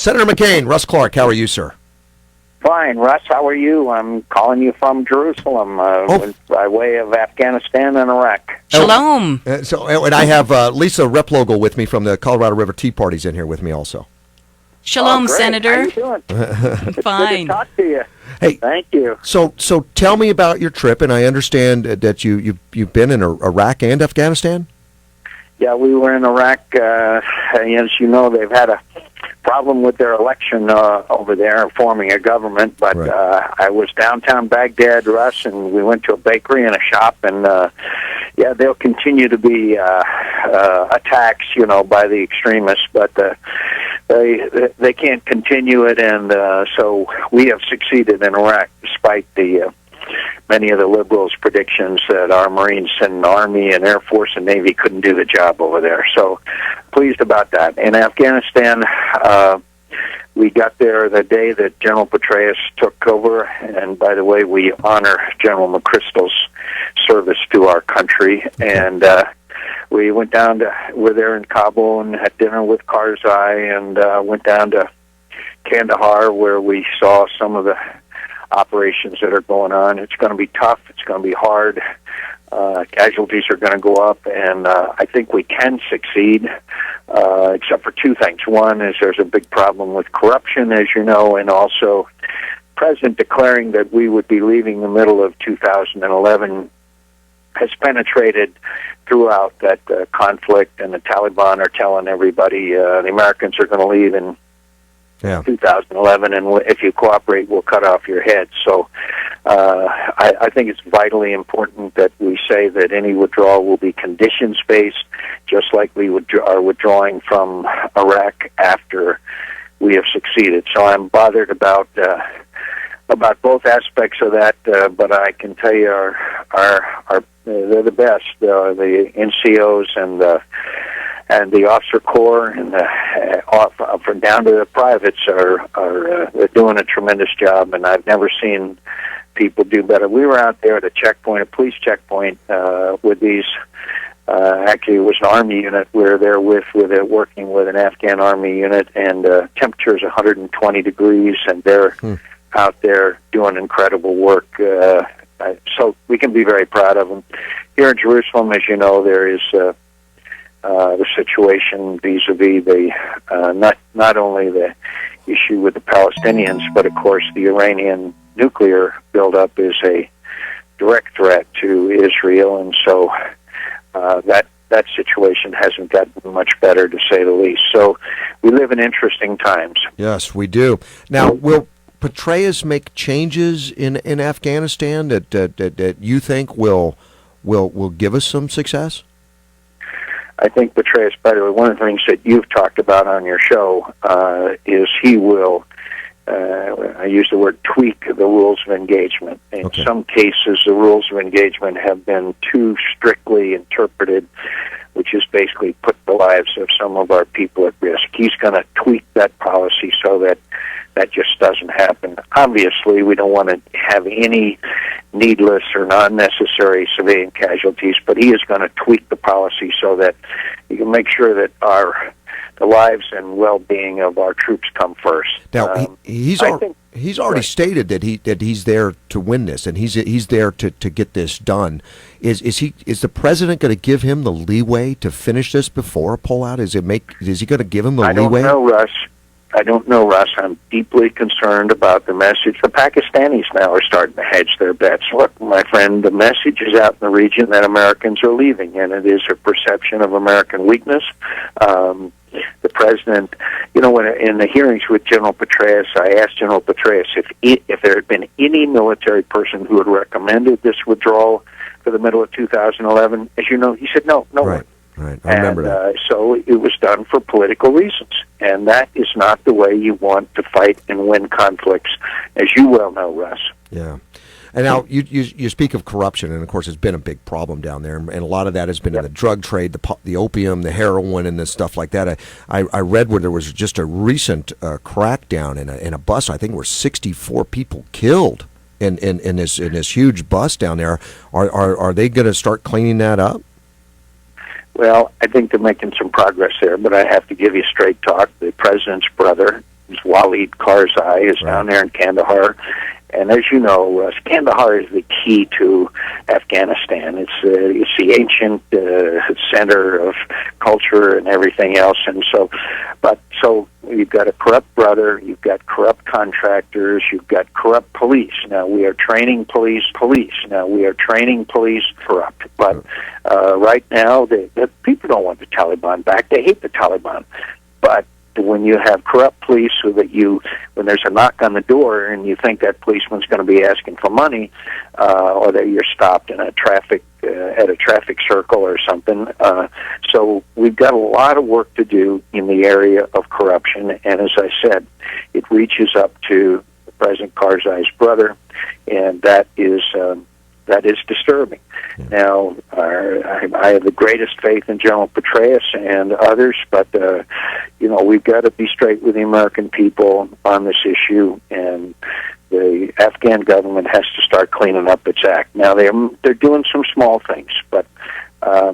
Senator McCAIN, Russ Clark, how are you, sir? Fine, Russ. How are you? I'm calling you from Jerusalem, by way of Afghanistan and Iraq. Shalom. And I have Lisa Replogle with me from the Colorado River Tea Party's in here with me also. Shalom, great. Senator. How you doing? It's Fine. good to talk to you. Hey, thank you. So tell me about your trip, and I understand that you've been in Iraq and Afghanistan. Yeah, we were in Iraq. As you know, they've had a problem with their election over there, forming a government. But right. I was downtown Baghdad, Russ, and we went to a bakery and a shop. And yeah, there'll continue to be attacks, by the extremists, but they can't continue it. And so we have succeeded in Iraq, despite the many of the liberals' predictions that our Marines and Army and Air Force and Navy couldn't do the job over there. So pleased about that. In Afghanistan, we got there the day that General Petraeus took over. And by the way, we honor General McChrystal's service to our country. And we went down we're there in Kabul and had dinner with Karzai, and went down to Kandahar, where we saw some of the operations that are going on. It's going to be tough. It's going to be hard. Casualties are going to go up, and I think we can succeed, except for two things. One is there's a big problem with corruption, as you know, and also President declaring that we would be leaving the middle of 2011 has penetrated throughout that conflict, and the Taliban are telling everybody the Americans are going to leave in 2011, and if you cooperate, we'll cut off your head. So I think it's vitally important that we say that any withdrawal will be conditions-based, just like we are withdrawing from Iraq after we have succeeded. So I'm bothered about both aspects of that, but I can tell you they're the best. The NCOs and the officer corps and from down to the privates they're doing a tremendous job, and I've never seen people do better. We were out there at a police checkpoint, with these. Actually, it was an Army unit. We were there working with an Afghan Army unit, and temperature is 120 degrees, and they're out there doing incredible work. So we can be very proud of them. Here in Jerusalem, as you know, there is the situation vis-a-vis not only the issue with the Palestinians, but of course the Iranian nuclear buildup is a direct threat to Israel, and so that situation hasn't gotten much better, to say the least. So we live in interesting times. Yes, we do. Now, will Petraeus make changes in Afghanistan that you think will give us some success? I think Petraeus, by the way, one of the things that you've talked about on your show is he will, I use the word tweak the rules of engagement. In some cases, the rules of engagement have been too strictly interpreted, which has basically put the lives of some of our people at risk. He's going to tweak that policy so that just doesn't happen. Obviously, we don't want to have any needless or non-necessary civilian casualties, but he is going to tweak the policy so that you can make sure that the lives and well-being of our troops come first. Now, he's already stated that he's there to win this, and he's there to get this done. Is the president going to give him the leeway to finish this before a pullout? Is he going to give him the leeway? I don't know, Russ. I'm deeply concerned about the message. The Pakistanis now are starting to hedge their bets. Look, my friend, the message is out in the region that Americans are leaving, and it is a perception of American weakness. The president, when in the hearings with General Petraeus, I asked General Petraeus if there had been any military person who had recommended this withdrawal for the middle of 2011. As you know, he said no one. Right, I remember that. So it was done for political reasons, and that is not the way you want to fight and win conflicts, as you well know, Russ. Yeah. And now you speak of corruption, and of course it's been a big problem down there, and a lot of that has been in the drug trade, the opium, the heroin, and the stuff like that. I read where there was just a recent crackdown in a bus. I think there were 64 people killed in this huge bus down there. Are they going to start cleaning that up? Well, I think they're making some progress there, but I have to give you straight talk. The president's brother Walid Karzai is down there in Kandahar. And as you know, Kandahar is the key to Afghanistan. It's the ancient center of culture and everything else. And so you've got a corrupt brother, you've got corrupt contractors, you've got corrupt police. Now we are training police. Now we are training police corrupt. But right now, the people don't want the Taliban back. They hate the Taliban. But when you have corrupt police, so that when there's a knock on the door and you think that policeman's going to be asking for money, or that you're stopped in a traffic circle or something. So we've got a lot of work to do in the area of corruption, and as I said, it reaches up to President Karzai's brother, and that is disturbing. Now, I have the greatest faith in General Petraeus and others, but we've got to be straight with the American people on this issue, and the Afghan government has to start cleaning up its act. Now, they're doing some small things, but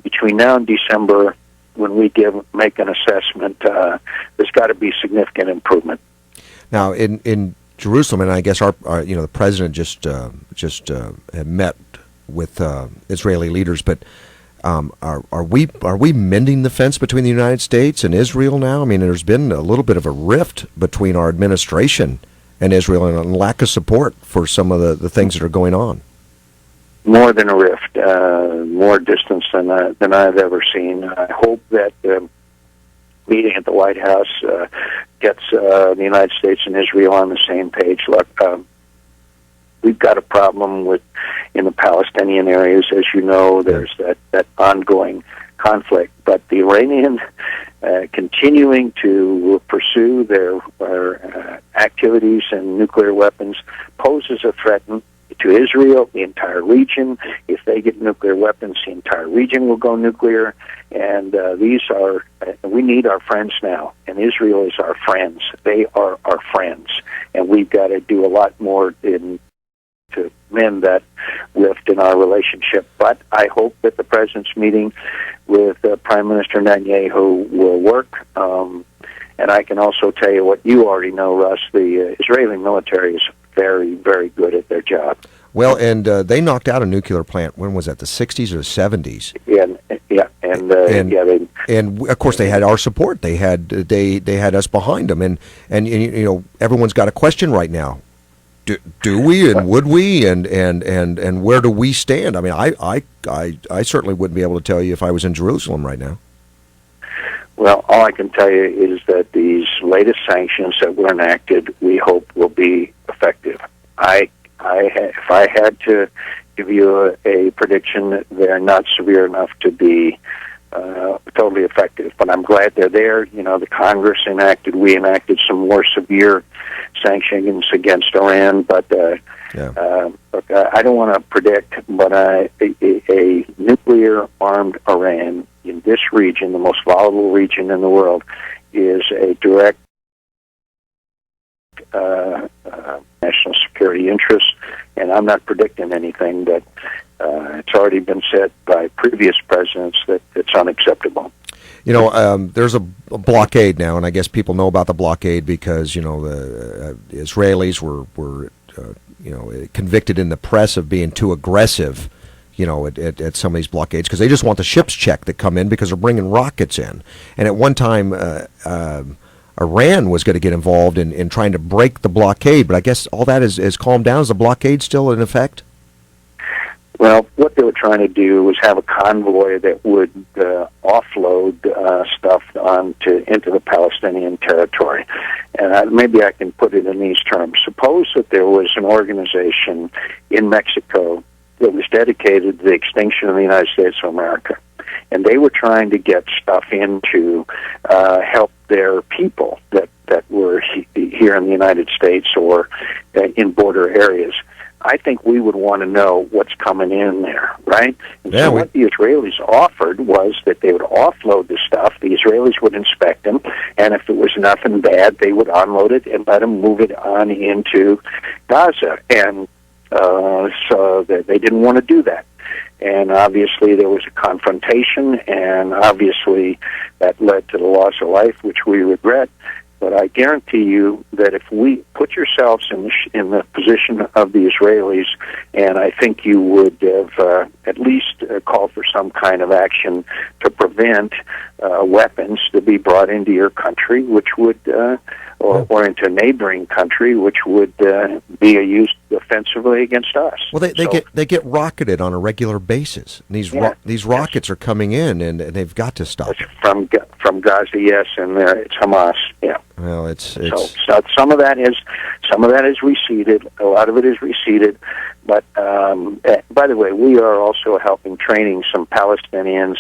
between now and December, when we make an assessment, there's got to be significant improvement. Now, in Jerusalem, and I guess our the president just had met with Israeli leaders, but are we mending the fence between the United States and Israel now? I mean, there's been a little bit of a rift between our administration and Israel, and a lack of support for some of the things that are going on. More than a rift, more distance than I've ever seen. I hope that meeting at the White House gets the United States and Israel on the same page. Look, we've got a problem in the Palestinian areas. As you know, there's that ongoing conflict. But the Iranian continuing to pursue their activities and nuclear weapons poses a threat to Israel, the entire region. If they get nuclear weapons, the entire region will go nuclear. And we need our friends now. And Israel is our friends. They are our friends. And we've got to do a lot more to mend that rift in our relationship. But I hope that the president's meeting with Prime Minister Netanyahu will work. And I can also tell you what you already know, Russ, the Israeli military is very, very good at their job. Well, and they knocked out a nuclear plant. When was that? The 60s or the 70s? And of course they had our support. They had us behind them, and everyone's got a question right now. Do we, and would we, and where do we stand? I mean, I certainly wouldn't be able to tell you if I was in Jerusalem right now. Well, all I can tell you is that these latest sanctions that were enacted, we hope will be effective. If I had to give you a prediction, they're not severe enough to be totally effective. But I'm glad they're there. The Congress we enacted some more severe sanctions against Iran. But look, I don't want to predict, but a nuclear-armed Iran in this region, the most volatile region in the world, is a direct national security interest. And I'm not predicting anything, but it's already been said by previous presidents that it's unacceptable. There's a blockade now, and I guess people know about the blockade because the Israelis were convicted in the press of being too aggressive, at some of these blockades, because they just want the ships checked that come in because they're bringing rockets in. And at one time, Iran was going to get involved in trying to break the blockade, but I guess all that is calmed down. Is the blockade still in effect? Well, what they were trying to do was have a convoy that would offload stuff into the Palestinian territory. And maybe I can put it in these terms. Suppose that there was an organization in Mexico that was dedicated to the extinction of the United States of America. And they were trying to get stuff in to help their people that were here in the United States or in border areas. I think we would want to know what's coming in there, right? And so what the Israelis offered was that they would offload the stuff, the Israelis would inspect them, and if it was nothing bad, they would unload it and let them move it on into Gaza. And so they didn't want to do that. And obviously there was a confrontation, and obviously that led to the loss of life, which we regret. But I guarantee you that if we put yourselves in the position of the Israelis, and I think you would have at least called for some kind of action to prevent weapons to be brought into your country, which would, or into a neighboring country, which would be used offensively against us. Well, they get rocketed on a regular basis. And these rockets are coming in, and they've got to stop. From Gaza, yes, and it's Hamas. Yeah. Well, it's so some of that is receded. A lot of it is receded. But by the way, we are also helping training some Palestinians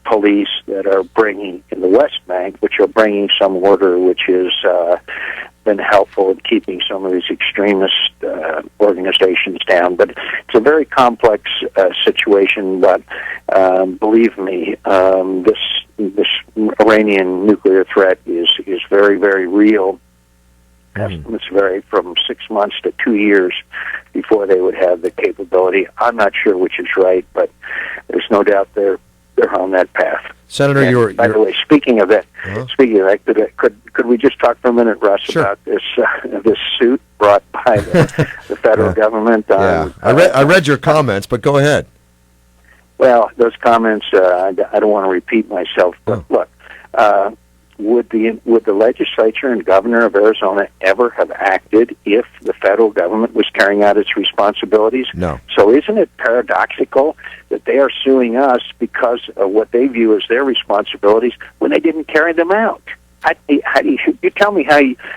police that are bringing in the West Bank, which are bringing some order, which has been helpful in keeping some of these extremist organizations down. But it's a very complex situation. But believe me, this Iranian nuclear threat is very, very real. Estimates vary from 6 months to 2 years before they would have the capability. I'm not sure which is right, but there's no doubt they're on that path. Senator, by the way, speaking of that, could we just talk for a minute, Russ, about this suit brought by the federal government? I read your comments, but go ahead. Well, those comments, I don't want to repeat myself, but look. Would the legislature and governor of Arizona ever have acted if the federal government was carrying out its responsibilities? No. So isn't it paradoxical that they are suing us because of what they view as their responsibilities when they didn't carry them out? How do you tell me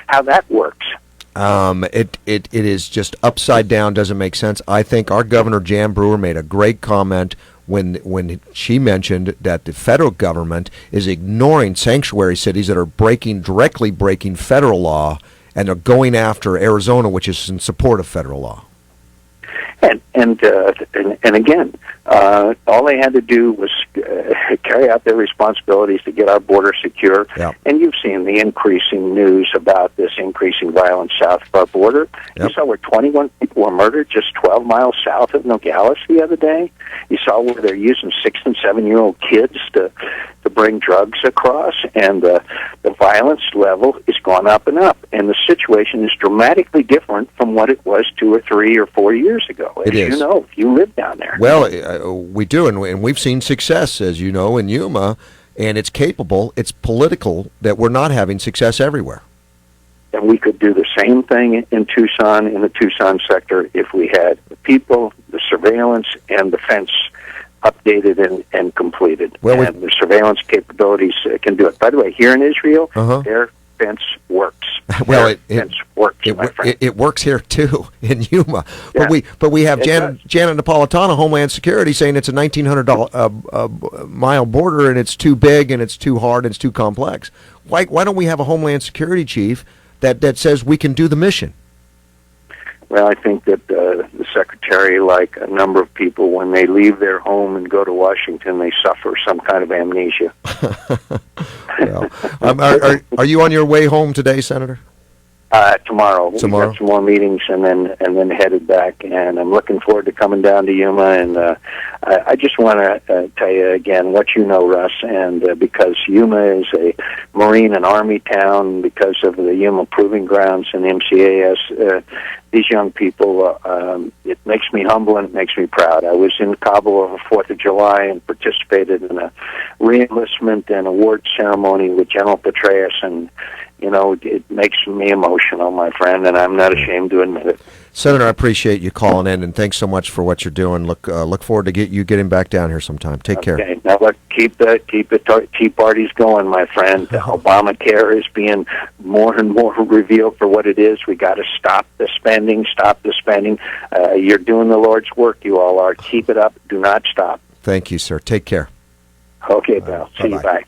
how that works? It is just upside down. Doesn't make sense. I think our Governor Jan Brewer made a great comment when she mentioned that the federal government is ignoring sanctuary cities that are directly breaking federal law and are going after Arizona, which is in support of federal law. And again, all they had to do was carry out their responsibilities to get our border secure. Yep. And you've seen the increasing news about this increasing violence south of our border. Yep. You saw where 21 people were murdered just 12 miles south of Nogales the other day. You saw where they're using 6 and 7-year-old kids to bring drugs across, and the violence level has gone up and up. And the situation is dramatically different from what it was 2 or 3 or 4 years ago. It is. You know, if you live down there. Well, we do, and we've seen success, as you know, in Yuma, and it's capable, it's political, that we're not having success everywhere. And we could do the same thing in Tucson, in the Tucson sector, if we had the people, the surveillance, and the fence updated and completed. Well, and the surveillance capabilities can do it. By the way, here in Israel, their fence works. Well, fence works, my friend. It works here too in Yuma. Yeah, but we have Janet Napolitano, Homeland Security, saying it's a 1,900 mile border and it's too big and it's too hard and it's too complex. Why don't we have a Homeland Security chief that says we can do the mission? Well, I think that the Secretary, like a number of people, when they leave their home and go to Washington, they suffer some kind of amnesia. Well, are you on your way home today, Senator? Tomorrow. We've got some more meetings and then headed back, and I'm looking forward to coming down to Yuma. And I just want to tell you again what you know, Russ, and because Yuma is a Marine and Army town, because of the Yuma Proving Grounds and MCAS, these young people, it makes me humble and it makes me proud. I was in Kabul over 4th of July and participated in a re-enlistment and award ceremony with General Petraeus, and you know, it makes me emotional, my friend, and I'm not ashamed to admit it. Senator, I appreciate you calling in, and thanks so much for what you're doing. Look forward to getting back down here sometime. Take care. Okay, now look, keep the tea parties going, my friend. Obamacare is being more and more revealed for what it is. We got to stop the spending. You're doing the Lord's work. You all are. Keep it up. Do not stop. Thank you, sir. Take care. Okay, pal. See you. Bye.